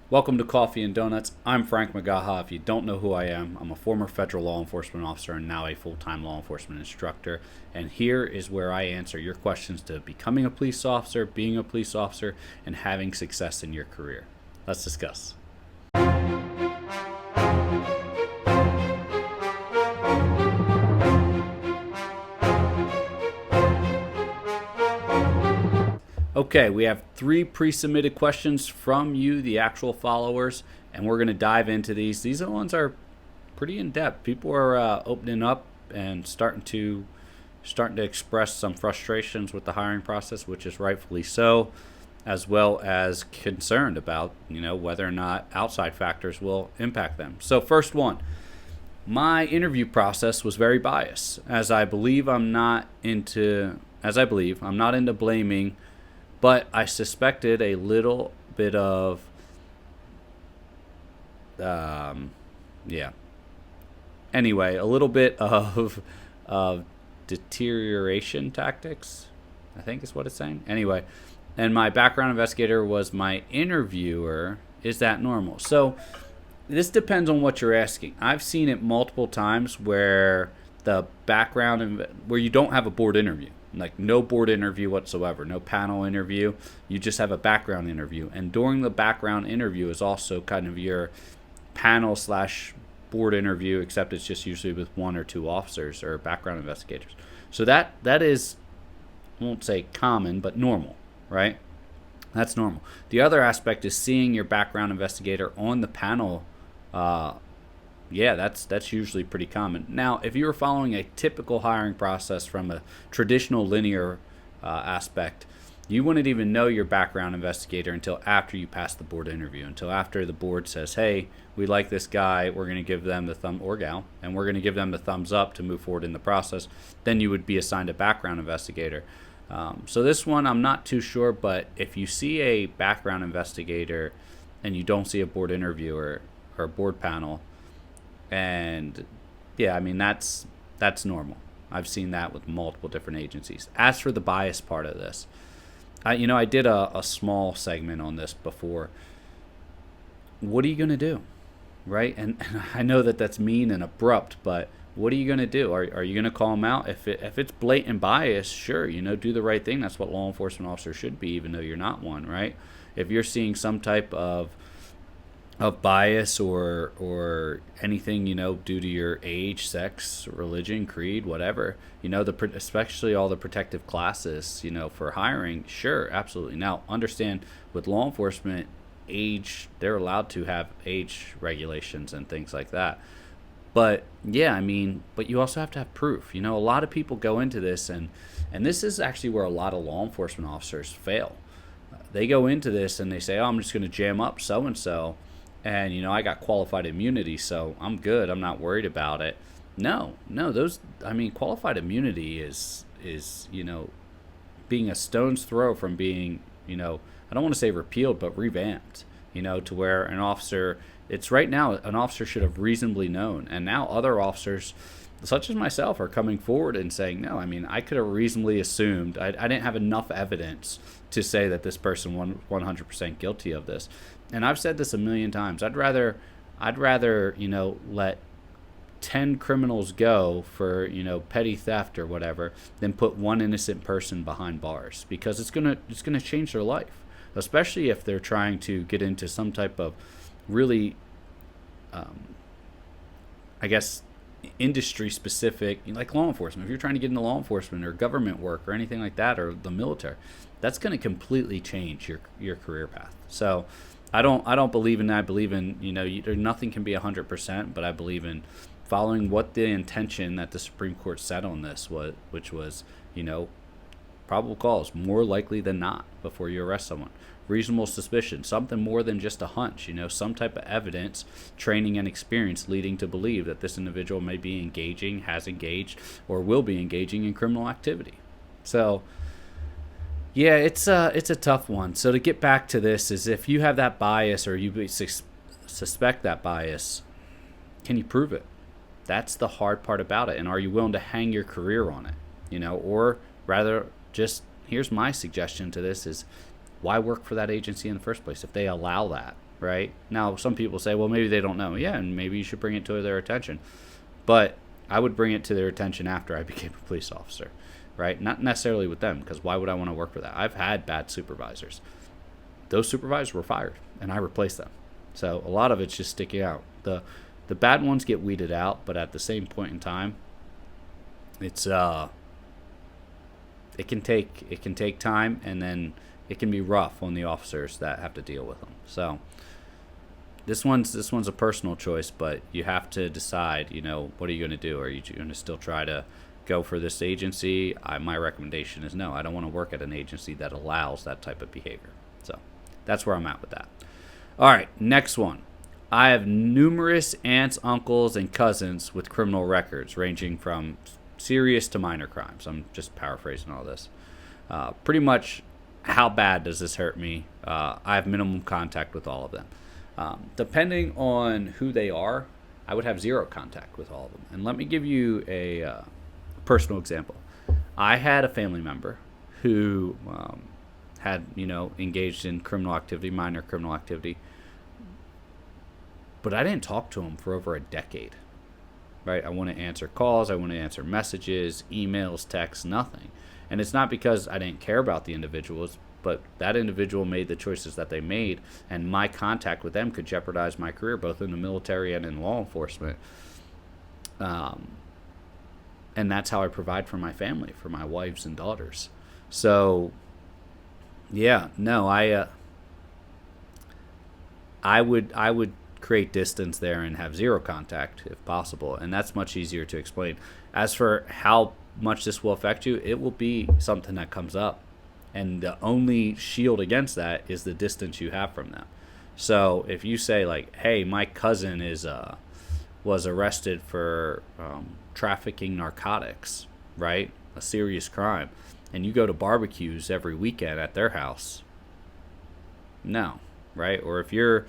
Welcome to Coffee and Donuts. I'm Frank McGaha. If you don't know who I am, I'm a former federal law enforcement officer and now a full-time law enforcement instructor. And here is where I answer your questions to becoming a police officer, being a police officer, and having success in your career. Let's discuss. Okay, we have 3 pre-submitted questions from you, the actual followers, and we're going to dive into these. These are the ones that are pretty in depth. People are opening up and starting to express some frustrations with the hiring process, which is rightfully so, as well as concerned about whether or not outside factors will impact them. So first one, my interview process was very biased, as I believe I'm not into blaming, but I suspected a little bit of yeah. Anyway, a little bit of deterioration tactics, I think is what it's saying. Anyway, and my background investigator was my interviewer. Is that normal? So this depends on what you're asking. I've seen it multiple times where where you don't have a board interview, like no board interview whatsoever, no panel interview. You just have a background interview, and during the background interview is also kind of your panel slash board interview, except it's just usually with 1 or 2 officers or background investigators. So that is, I won't say common, but normal, right? That's normal. The other aspect is seeing your background investigator on the panel. That's usually pretty common. Now, if you were following a typical hiring process from a traditional linear aspect, you wouldn't even know your background investigator until after you pass the board interview, until after the board says, hey, we like this guy, we're going to give them the thumb, or gal, and we're going to give them the thumbs up to move forward in the process. Then you would be assigned a background investigator. So this one, I'm not too sure, but if you see a background investigator and you don't see a board interviewer or a board panel, and that's normal. I've seen that with multiple different agencies. As for the bias part of this, I did a small segment on this before. What are you going to do, right? And I know that's mean and abrupt, but what are you going to do? Are you going to call them out? If it's blatant bias, sure, do the right thing. That's what law enforcement officers should be, even though you're not one, right? If you're seeing some type of bias or anything, due to your age, sex, religion, creed, whatever, especially all the protective classes, for hiring, sure, absolutely. Now, understand with law enforcement, age, they're allowed to have age regulations and things like that. But but you also have to have proof. A lot of people go into this, and this is actually where a lot of law enforcement officers fail. They go into this and they say, oh, I'm just going to jam up so-and-so, and I got qualified immunity, so I'm good. I'm not worried about it. No, qualified immunity is being a stone's throw from being, I don't want to say repealed, but revamped, to where an officer, it's right now, an officer should have reasonably known. And now other officers, such as myself, are coming forward and saying, no, I could have reasonably assumed, I didn't have enough evidence to say that this person was 100% guilty of this. And I've said this a million times. I'd rather let 10 criminals go for, petty theft or whatever, than put one innocent person behind bars, because it's gonna change their life, especially if they're trying to get into some type of really, industry specific, like law enforcement. If you're trying to get into law enforcement or government work or anything like that, or the military, that's going to completely change your career path. So I don't believe in that. I believe in, nothing can be 100%, but I believe in following what the intention that the Supreme Court said on this was, which was, probable cause, more likely than not, before you arrest someone. Reasonable suspicion, something more than just a hunch, some type of evidence, training, and experience leading to believe that this individual may be engaging, has engaged, or will be engaging in criminal activity. So, yeah, it's a tough one. So to get back to this, is if you have that bias or you suspect that bias, can you prove it? That's the hard part about it. And are you willing to hang your career on it? Or rather, here's my suggestion to this is, why work for that agency in the first place if they allow that? right? Now, some people say, well, maybe they don't know. Yeah, and maybe you should bring it to their attention. But I would bring it to their attention after I became a police officer, right? Not necessarily with them, because why would I want to work for that? I've had bad supervisors. Those supervisors were fired, and I replaced them. So a lot of it's just sticking out. The bad ones get weeded out, but at the same point in time, it's it can take time, and then it can be rough on the officers that have to deal with them. So this one's a personal choice, but you have to decide, what are you going to do? Are you going to still try to go for this agency? My recommendation is no. I don't want to work at an agency that allows that type of behavior. So that's where I'm at with that. All right, next one. I have numerous aunts, uncles, and cousins with criminal records ranging from serious to minor crimes. I'm just paraphrasing all this. Pretty much, how bad does this hurt me? I have minimum contact with all of them. Depending on who they are, I would have zero contact with all of them. And let me give you a personal example. I had a family member who had, engaged in criminal activity, minor criminal activity, but I didn't talk to him for over a decade. Right? I want to answer calls, I want to answer messages, emails, texts, nothing. And it's not because I didn't care about the individuals, but that individual made the choices that they made, and my contact with them could jeopardize my career, both in the military and in law enforcement. And that's how I provide for my family, for my wives and daughters. So, yeah, no, I would create distance there and have zero contact if possible, and that's much easier to explain. As for how much this will affect you, it will be something that comes up, and the only shield against that is the distance you have from them. So if you say, like, hey, my cousin was arrested for trafficking narcotics, right, a serious crime, and you go to barbecues every weekend at their house, no, right? Or if your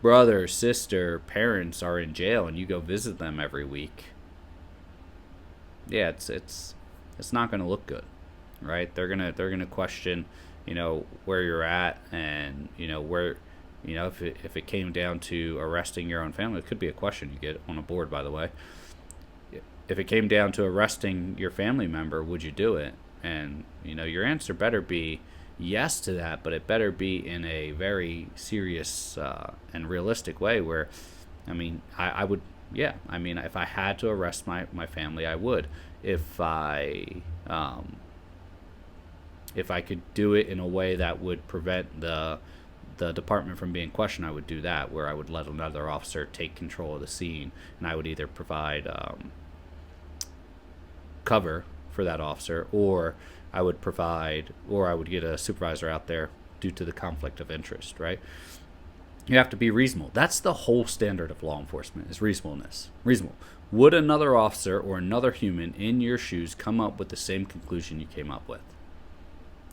brother, sister, parents are in jail and you go visit them every week, yeah, it's not going to look good, right? They're gonna question, where you're at, and where, if it came down to arresting your own family, it could be a question you get on a board, by the way. If it came down to arresting your family member, would you do it? And your answer better be yes to that, but it better be in a very serious and realistic way where, I would, yeah, if I had to arrest my family, I would. If I could do it in a way that would prevent the department from being questioned, I would do that, where I would let another officer take control of the scene, and I would either provide cover for that officer, or I would get a supervisor out there due to the conflict of interest, right? You have to be reasonable. That's the whole standard of law enforcement, is reasonableness. Reasonable. Would another officer or another human in your shoes come up with the same conclusion you came up with,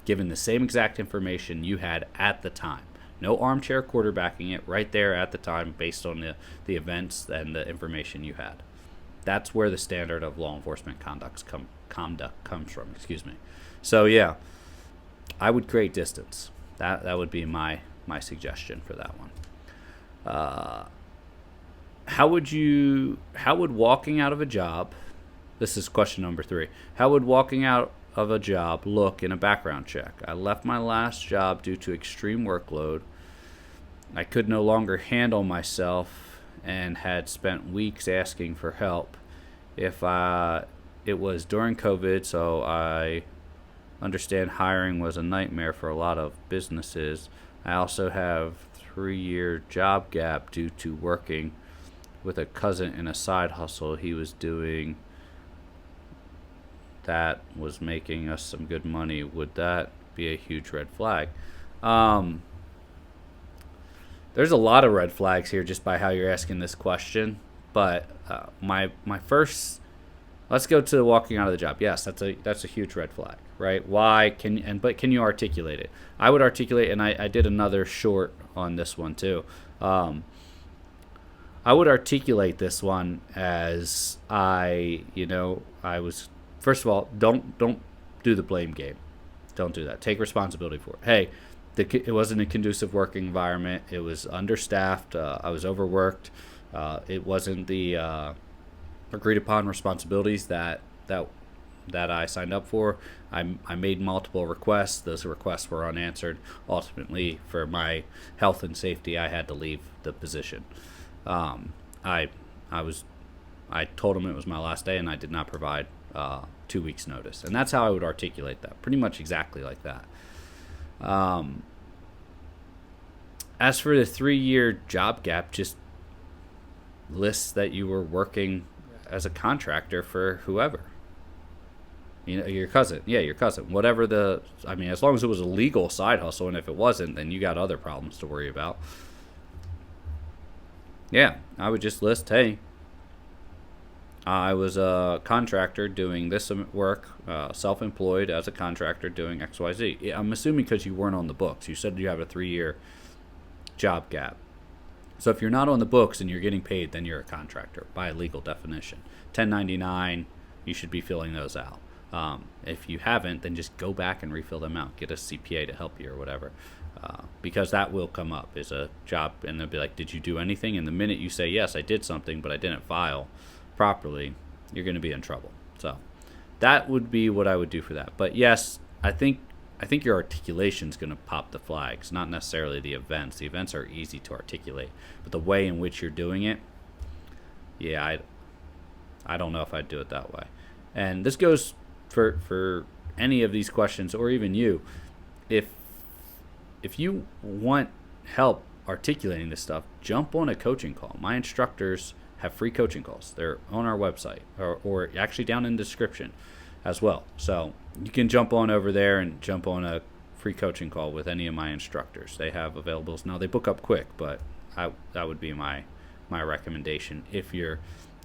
given the same exact information you had at the time? No armchair quarterbacking it, right there at the time based on the events and the information you had. That's where the standard of law enforcement conduct comes from. So yeah, I would create distance. That would be my suggestion for that one. How would walking out of a job, this is question number 3, how would walking out of a job look in a background check? I left my last job due to extreme workload. I could no longer handle myself and had spent weeks asking for help. It was during COVID, so I understand hiring was a nightmare for a lot of businesses. I also have 3-year job gap due to working with a cousin in a side hustle he was doing that was making us some good money. Would that be a huge red flag? There's a lot of red flags here just by how you're asking this question, but my first, let's go to walking out of the job. Yes, that's a huge red flag, right? Why but can you articulate it? I would articulate, and I did another short on this one too. I would articulate this one as I was, first of all, don't do the blame game. Don't do that. Take responsibility for it. Hey, It wasn't a conducive working environment. It was understaffed. I was overworked. It wasn't the agreed upon responsibilities that I signed up for. I made multiple requests. Those requests were unanswered. Ultimately, for my health and safety, I had to leave the position. I told them it was my last day, and I did not provide 2 weeks notice. And that's how I would articulate that, pretty much exactly like that. As for the 3-year job gap, just lists that you were working as a contractor for whoever. Your cousin. Yeah, your cousin. Whatever as long as it was a legal side hustle, and if it wasn't, then you got other problems to worry about. Yeah, I would just list, hey, I was a contractor doing this work, self-employed as a contractor doing XYZ. Yeah, I'm assuming because you weren't on the books. You said you have a 3-year job gap. So if you're not on the books and you're getting paid, then you're a contractor by legal definition. 1099, you should be filling those out. If you haven't, then just go back and refill them out. Get a CPA to help you or whatever. Because that will come up as a job, and they'll be like, did you do anything? And the minute you say, yes, I did something, but I didn't file properly, you're going to be in trouble. So that would be what I would do for that. But yes, I think your articulation is going to pop the flags, not necessarily the events. The events are easy to articulate, but the way in which you're doing it, yeah, I don't know if I'd do it that way. And this goes for any of these questions, or even you. If you want help articulating this stuff, jump on a coaching call. My instructors have free coaching calls. They're on our website, or actually down in the description as well. So you can jump on over there and jump on a free coaching call with any of my instructors. They have availables. Now, they book up quick, but that would be my recommendation if you're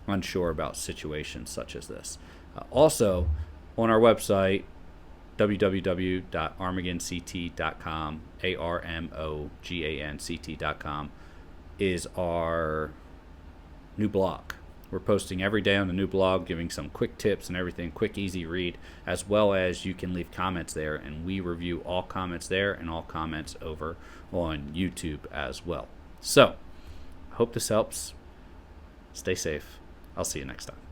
unsure about situations such as this. Also, on our website, www.armoganct.com, ARMOGANCT.com, is our new blog. We're posting every day on the new blog, giving some quick tips and everything, quick, easy read, as well as you can leave comments there, and we review all comments there and all comments over on YouTube as well. So, I hope this helps. Stay safe. I'll see you next time.